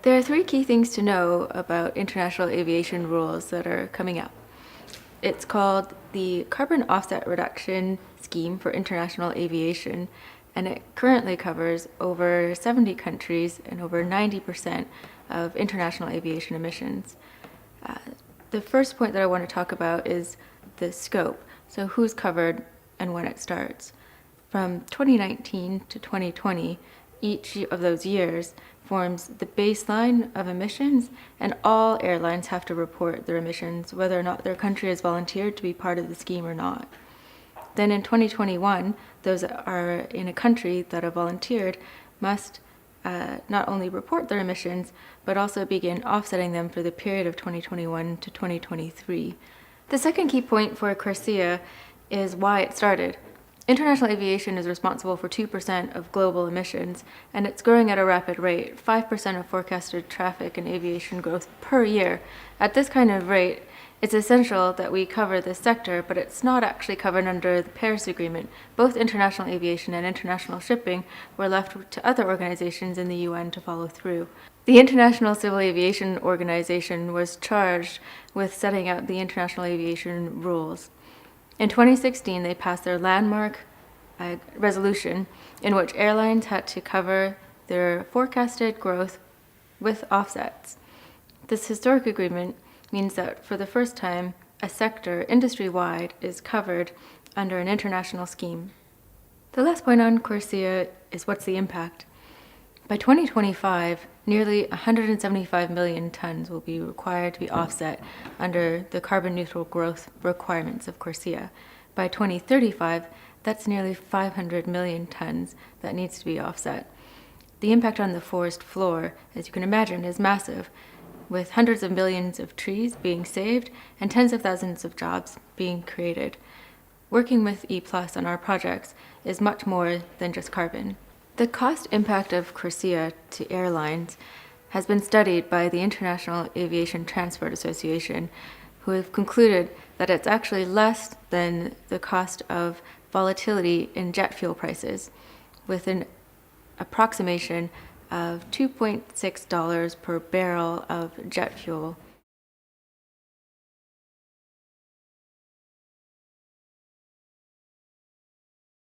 There are three key things to know about international aviation rules that are coming up. It's called the Carbon Offset Reduction Scheme for International Aviation, and it currently covers over 70 countries and over 90% of international aviation emissions. The first point that I want to talk about is the scope, so who's covered and when it starts. From 2019 to 2020, each of those years forms the baseline of emissions, and all airlines have to report their emissions, whether or not their country has volunteered to be part of the scheme or not. Then in 2021, those that are in a country that have volunteered must not only report their emissions, but also begin offsetting them for the period of 2021 to 2023. The second key point for CORSIA is why it started. International aviation is responsible for 2% of global emissions, and it's growing at a rapid rate, 5% of forecasted traffic and aviation growth per year. At this kind of rate, it's essential that we cover this sector, but it's not actually covered under the Paris Agreement. Both international aviation and international shipping were left to other organizations in the UN to follow through. The International Civil Aviation Organization was charged with setting out the international aviation rules. In 2016, they passed their landmark resolution in which airlines had to cover their forecasted growth with offsets. This historic agreement means that for the first time, a sector industry-wide is covered under an international scheme. The last point on CORSIA is what's the impact. By 2025, nearly 175 million tons will be required to be offset under the carbon neutral growth requirements of CORSIA. By 2035, that's nearly 500 million tons that needs to be offset. The impact on the forest floor, as you can imagine, is massive, with hundreds of millions of trees being saved and tens of thousands of jobs being created. Working with E+ on our projects is much more than just carbon. The cost impact of CORSIA to airlines has been studied by the International Aviation Transport Association, who have concluded that it's actually less than the cost of volatility in jet fuel prices, with an approximation of $2.6 per barrel of jet fuel